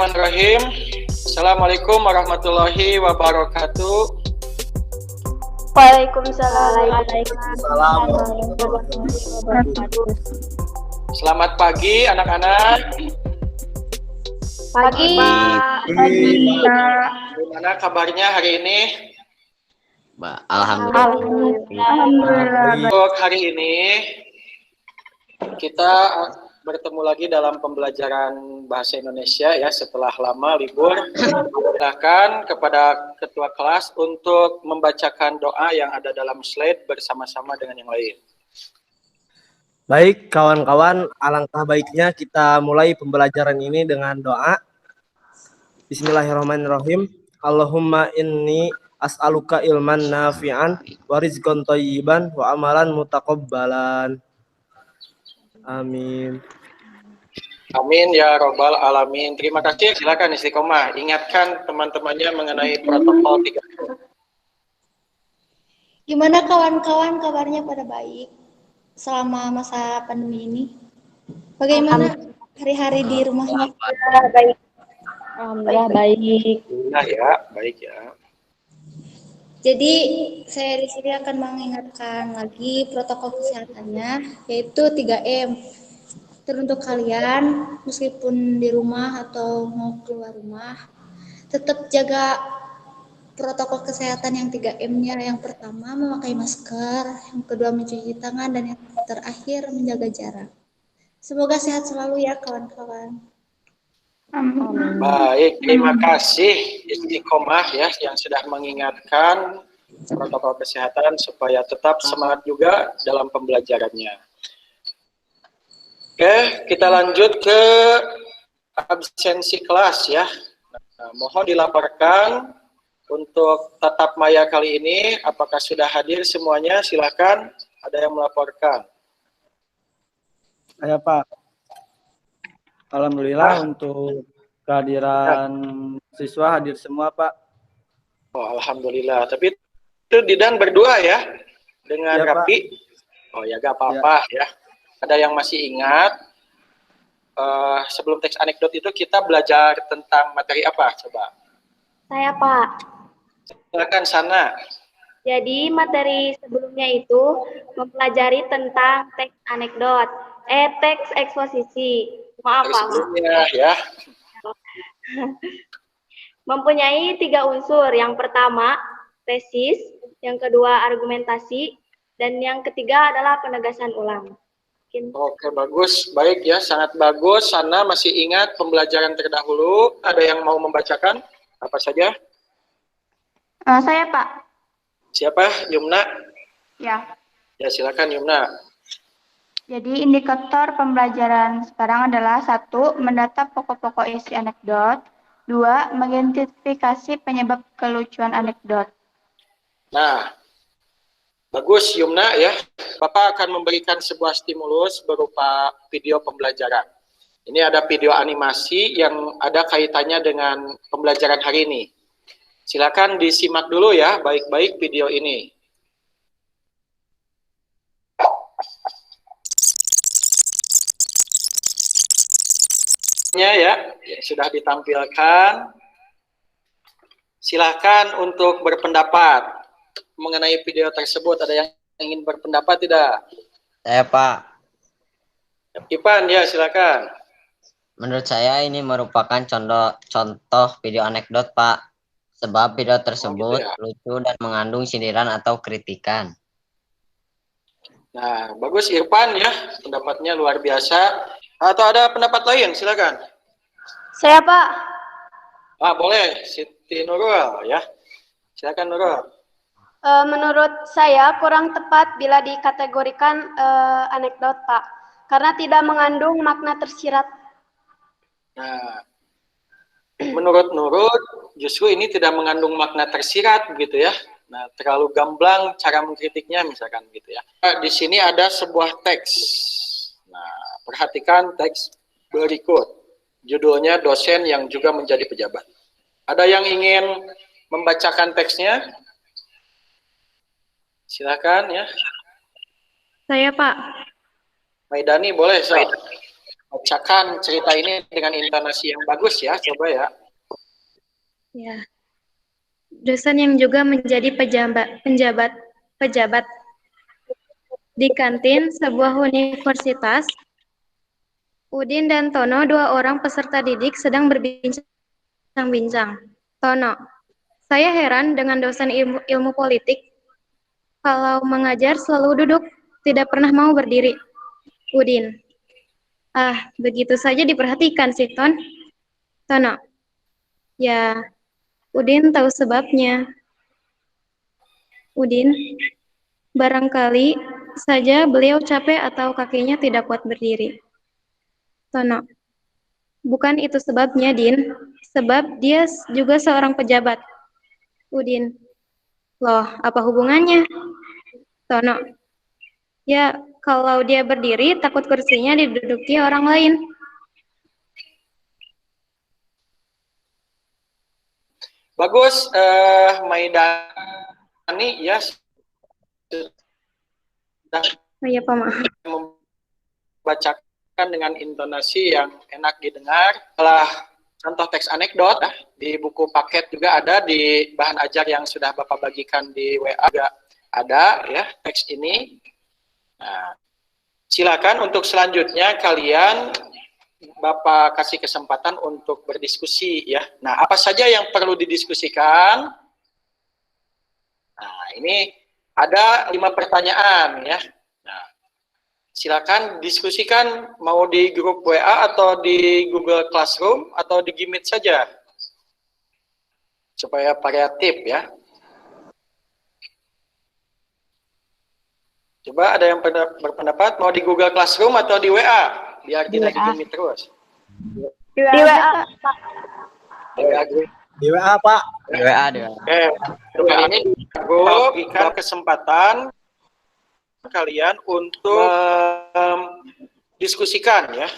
Bismillahirrahmanirrahim. Assalamualaikum warahmatullahi wabarakatuh. Waalaikumsalam. Selamat pagi anak-anak. Pagi. Bagaimana kabarnya hari ini? Alhamdulillah. Untuk hari ini kita bertemu lagi dalam pembelajaran bahasa Indonesia ya setelah lama libur. Silakan kepada ketua kelas untuk membacakan doa yang ada dalam slide bersama-sama dengan yang lain. Baik kawan-kawan, alangkah baiknya kita mulai pembelajaran ini dengan doa. Bismillahirrahmanirrahim. Allahumma inni as'aluka ilman nafi'an wa rizqan thayyiban wa amalan mutaqabbalan. Amin. Amin ya robbal alamin. Terima kasih. Silakan Istiqomah. Ingatkan teman-temannya mengenai protokol 3M. Gimana kawan-kawan, kabarnya pada baik selama masa pandemi ini? Bagaimana hari-hari di rumahnya? Baik. Alhamdulillah baik. Nah ya, baik ya. Jadi saya di sini akan mengingatkan lagi protokol kesehatannya, yaitu 3M. Teruntuk kalian, meskipun di rumah atau mau keluar rumah, tetap jaga protokol kesehatan yang 3M-nya. Yang pertama memakai masker, yang kedua mencuci tangan, dan yang terakhir menjaga jarak. Semoga sehat selalu ya kawan-kawan. Baik, terima kasih Istiqomah ya yang sudah mengingatkan protokol kesehatan supaya tetap semangat juga dalam pembelajarannya. Oke, kita lanjut ke absensi kelas ya. Nah, mohon dilaporkan untuk tatap maya kali ini apakah sudah hadir semuanya? Silakan, ada yang melaporkan. Saya Pak. Alhamdulillah untuk kehadiran siswa hadir semua Pak. Oh, alhamdulillah. Tapi itu Didan berdua ya dengan Ya, Rapi. Pak. Oh ya gak apa-apa ya. Ada yang masih ingat sebelum teks anekdot itu kita belajar tentang materi apa coba? Saya Pak. Silakan Sana. Jadi materi sebelumnya itu mempelajari tentang teks anekdot, teks eksposisi. Maaf Pak. Sebelumnya ya. Mempunyai 3 unsur. Yang pertama tesis, yang kedua argumentasi, dan yang ketiga adalah penegasan ulang. Oke, bagus. Baik ya, sangat bagus. Sana masih ingat pembelajaran terdahulu. Ada yang mau membacakan? Apa saja? Saya Pak. Siapa? Yumna? Ya. Ya, silakan Yumna. Jadi indikator pembelajaran sekarang adalah 1. Mendata pokok-pokok isi anekdot. 2. Mengidentifikasi penyebab kelucuan anekdot. Nah, bagus Yumna ya. Bapak akan memberikan sebuah stimulus berupa video pembelajaran. Ini ada video animasi yang ada kaitannya dengan pembelajaran hari ini. Silakan disimak dulu ya, baik-baik video ini. Ya, sudah ditampilkan. Silakan untuk berpendapat mengenai video tersebut. Ada yang ingin berpendapat tidak? Saya Pak. Ipan ya, silakan. Menurut saya ini merupakan contoh video anekdot Pak. Sebab video tersebut lucu dan mengandung sindiran atau kritikan. Nah, bagus Irfan ya, pendapatnya luar biasa. Atau ada pendapat lain, silakan. Saya Pak. Boleh, Siti Nurul ya. Silakan Nurul. Menurut saya kurang tepat bila dikategorikan anekdot Pak, karena tidak mengandung makna tersirat. Nah, menurut Nurul justru ini tidak mengandung makna tersirat begitu ya. Nah, terlalu gamblang cara mengkritiknya misalkan gitu ya. Di sini ada sebuah teks. Nah, perhatikan teks berikut. Judulnya Dosen yang juga menjadi pejabat. Ada yang ingin membacakan teksnya? Silakan ya. Saya Pak. Maidani boleh, Sal. bacakan cerita ini dengan intonasi yang bagus ya, coba ya. Ya. Dosen yang juga menjadi pejabat di kantin sebuah universitas. Udin dan Tono, dua orang peserta didik, sedang berbincang-bincang. Tono, saya heran dengan dosen ilmu politik. Kalau mengajar selalu duduk, tidak pernah mau berdiri. Udin, begitu saja diperhatikan sih, Tono. Ya, Udin tahu sebabnya. Udin, barangkali saja beliau capek atau kakinya tidak kuat berdiri. Tono, bukan itu sebabnya, Din. Sebab dia juga seorang pejabat. Udin, loh, apa hubungannya? Tono, ya kalau dia berdiri takut kursinya diduduki orang lain. Bagus, Maidani ya sudah Ya, Pak, maaf. membacakan dengan intonasi yang enak didengar. Setelah contoh teks anekdot di buku paket juga ada, di bahan ajar yang sudah Bapak bagikan di WA juga ada ya teks ini. Nah, silakan untuk selanjutnya kalian Bapak kasih kesempatan untuk berdiskusi ya. Nah, apa saja yang perlu didiskusikan? Nah, ini ada 5 pertanyaan ya. Nah, silakan diskusikan mau di grup WA atau di Google Classroom atau di Gmeet saja. Supaya variatif ya. Coba ada yang berpendapat mau di Google Classroom atau di WA biar tidak di Gmeet terus. Di WA. Di WA, Pak. Di WA, di WA. Oke, untuk kali ini aku berikan kesempatan kalian untuk diskusikan ya.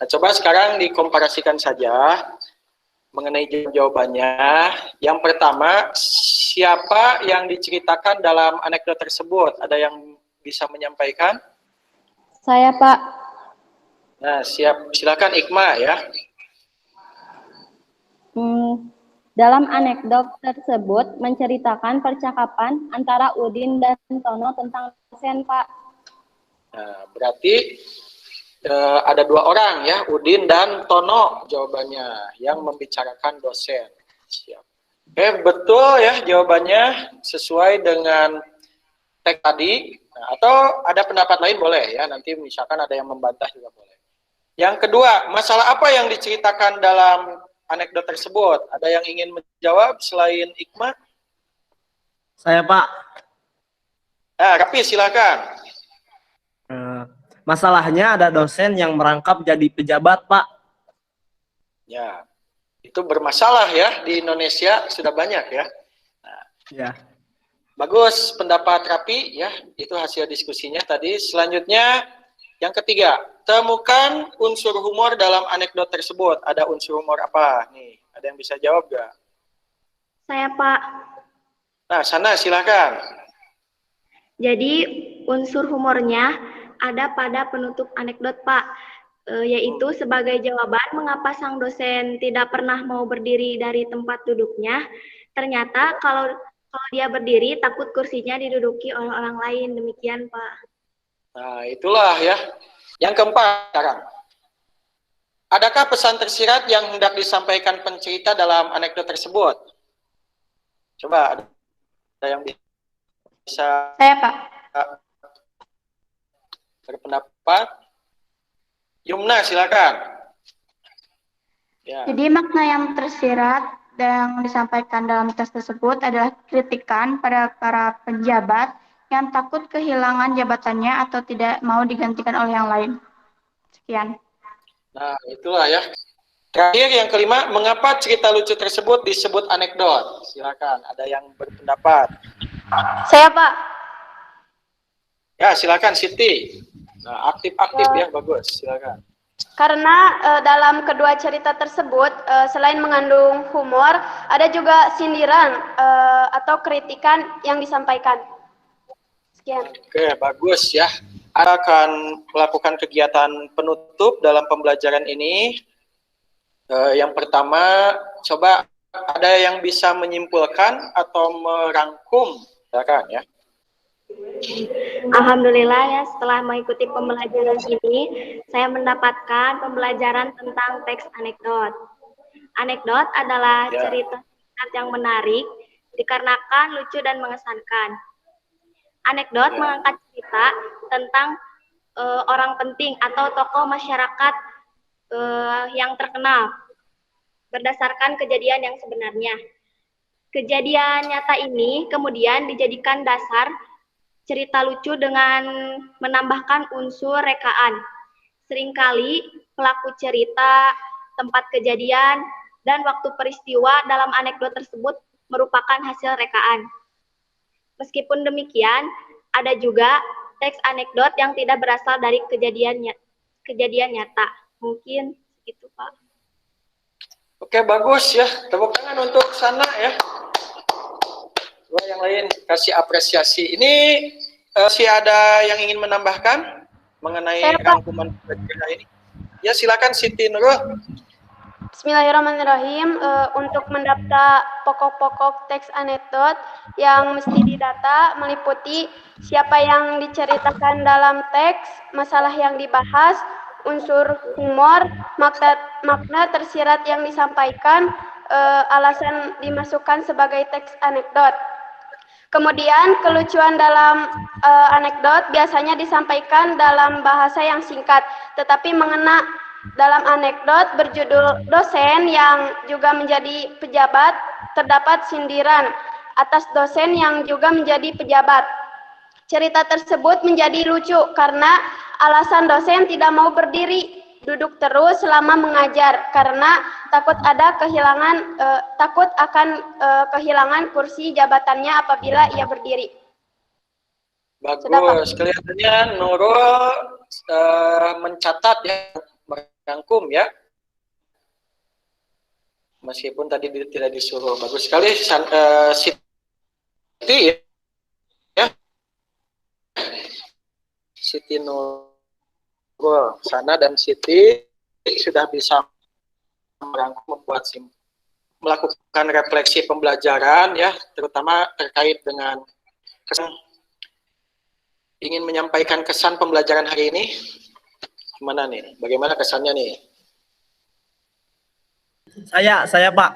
Nah, coba sekarang dikomparasikan saja mengenai jawabannya. Yang pertama, siapa yang diceritakan dalam anekdot tersebut? Ada yang bisa menyampaikan? Saya, Pak. Nah, silakan Ikma ya. Dalam anekdot tersebut menceritakan percakapan antara Udin dan Tono tentang dosen, Pak. Nah, berarti ada 2 orang ya, Udin dan Tono jawabannya yang membicarakan dosen. Siap. Betul ya jawabannya sesuai dengan teks tadi. Nah, atau ada pendapat lain boleh ya, nanti misalkan ada yang membantah juga boleh. Yang kedua, masalah apa yang diceritakan dalam anekdot tersebut? Ada yang ingin menjawab selain Ikma? Saya, Pak. Rapi, silakan. Masalahnya ada dosen yang merangkap jadi pejabat, Pak. Ya, itu bermasalah ya di Indonesia sudah banyak ya. Nah, Ya. bagus pendapat Rapi ya, itu hasil diskusinya tadi. Selanjutnya yang ketiga, temukan unsur humor dalam anekdot tersebut. Ada unsur humor apa? Nih, ada yang bisa jawab gak? Saya, Pak. Nah, sana silakan. Jadi unsur humornya ada pada penutup anekdot, Pak, yaitu sebagai jawaban mengapa sang dosen tidak pernah mau berdiri dari tempat duduknya. Ternyata kalau dia berdiri takut kursinya diduduki oleh orang lain. Demikian, Pak. Nah, itulah ya. Yang keempat sekarang. Adakah pesan tersirat yang hendak disampaikan pencerita dalam anekdot tersebut? Coba ada yang bisa Saya, Pak. berpendapat? Yumna, silakan. Ya. Jadi makna yang tersirat yang disampaikan dalam tes tersebut adalah kritikan pada para pejabat yang takut kehilangan jabatannya atau tidak mau digantikan oleh yang lain. Sekian. Nah, itulah ya. Terakhir yang kelima, mengapa cerita lucu tersebut disebut anekdot? Silakan, ada yang berpendapat. Saya, Pak. Ya, silakan Siti. Nah, aktif-aktif ya, bagus. Silakan. Karena dalam kedua cerita tersebut, selain mengandung humor, ada juga sindiran atau kritikan yang disampaikan. Sekian. Oke, bagus ya. akan melakukan kegiatan penutup dalam pembelajaran ini. Yang pertama, coba ada yang bisa menyimpulkan atau merangkum, silakan ya. Alhamdulillah ya, setelah mengikuti pembelajaran ini, saya mendapatkan pembelajaran tentang teks anekdot. Anekdot adalah cerita singkat yang menarik, dikarenakan lucu dan mengesankan. Anekdot mengangkat cerita tentang orang penting atau tokoh masyarakat yang terkenal berdasarkan kejadian yang sebenarnya. Kejadian nyata ini kemudian dijadikan dasar cerita lucu dengan menambahkan unsur rekaan. Seringkali pelaku cerita, tempat kejadian, dan waktu peristiwa dalam anekdot tersebut merupakan hasil rekaan. Meskipun demikian, ada juga teks anekdot yang tidak berasal dari kejadian nyata. Mungkin itu, Pak. Oke, bagus ya. Tepuk tangan untuk Sana ya. Coba yang lain kasih apresiasi. Ini masih ada yang ingin menambahkan mengenai rangkuman pembelajaran ini? Ya, silakan Siti Nurul. Bismillahirrahmanirrahim. Untuk mendata pokok-pokok teks anekdot yang mesti didata meliputi siapa yang diceritakan dalam teks, masalah yang dibahas, unsur humor, makna tersirat yang disampaikan, alasan dimasukkan sebagai teks anekdot. Kemudian kelucuan dalam anekdot biasanya disampaikan dalam bahasa yang singkat, tetapi mengena dalam anekdot berjudul dosen yang juga menjadi pejabat, terdapat sindiran atas dosen yang juga menjadi pejabat. Cerita tersebut menjadi lucu karena alasan dosen tidak mau berdiri, duduk terus selama mengajar karena takut akan kehilangan kursi jabatannya apabila ia berdiri. Bagus, kelihatannya Nurul mencatat ya, merangkum ya. Meskipun tadi tidak disuruh. Bagus sekali Siti ya. Siti Nurul, Sana dan Siti sudah bisa merangkum, melakukan refleksi pembelajaran ya, terutama terkait dengan ingin menyampaikan kesan pembelajaran hari ini. Gimana nih? Bagaimana kesannya nih? Saya Pak.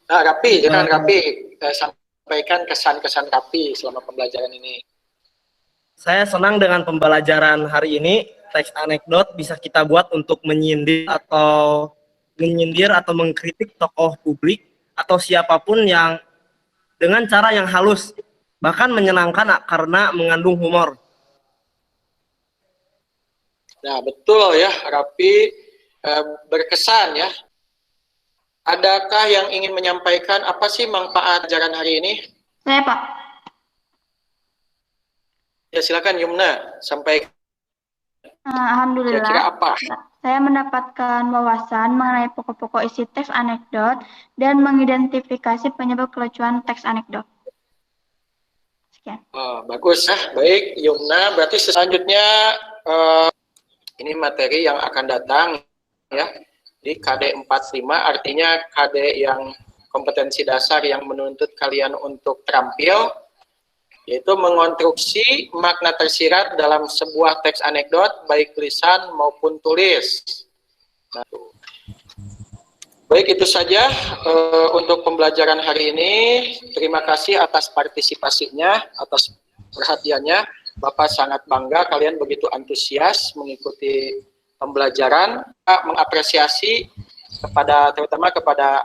Nah, Rapi, jangan Rapi sampaikan kesan-kesan Rapi selama pembelajaran ini. Saya senang dengan pembelajaran hari ini. Teks anekdot bisa kita buat untuk menyindir atau mengkritik tokoh publik atau siapapun yang dengan cara yang halus, bahkan menyenangkan karena mengandung humor. Nah, betul ya, Rapi berkesan ya. Adakah yang ingin menyampaikan apa sih manfaat pelajaran hari ini? Saya, Pak. Ya, silakan Yumna, sampaikan. Alhamdulillah. Kira-kira apa? Saya mendapatkan wawasan mengenai pokok-pokok isi teks anekdot dan mengidentifikasi penyebab kelucuan teks anekdot. Sekian. Oh, bagus ya. Baik, Yumna. Berarti selanjutnya ini materi yang akan datang ya di KD 45, artinya KD yang kompetensi dasar yang menuntut kalian untuk terampil, yaitu mengonstruksi makna tersirat dalam sebuah teks anekdot baik tulisan maupun tulis. Nah, baik, itu saja untuk pembelajaran hari ini. Terima kasih atas partisipasinya, atas perhatiannya. Bapak sangat bangga kalian begitu antusias mengikuti pembelajaran, mengapresiasi terutama kepada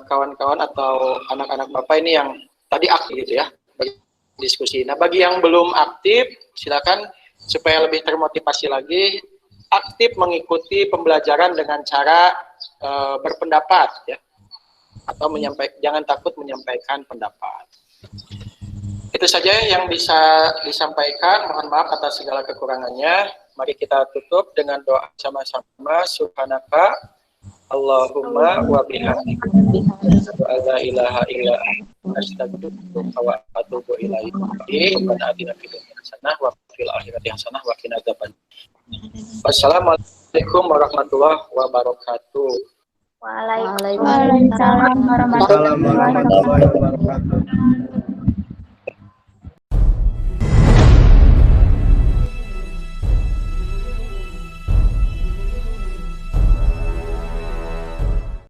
kawan-kawan atau anak-anak Bapak ini yang tadi aktif gitu ya, diskusi. Nah, bagi yang belum aktif, silakan supaya lebih termotivasi lagi, aktif mengikuti pembelajaran dengan cara berpendapat ya, atau jangan takut menyampaikan pendapat. Itu saja yang bisa disampaikan. Mohon maaf atas segala kekurangannya. Mari kita tutup dengan doa sama-sama. Subhanaka Allahumma wa bihamdika, la ilaha illa anta, Astaghfirullah wa atubu ilaihi. Rabbana atina fid dunya hasanah wa fil akhirati hasanah wa qina adzabannar. Wassalamualaikum warahmatullahi wabarakatuh. Waalaikumsalam. Waalaikumsalam warahmatullahi wabarakatuh.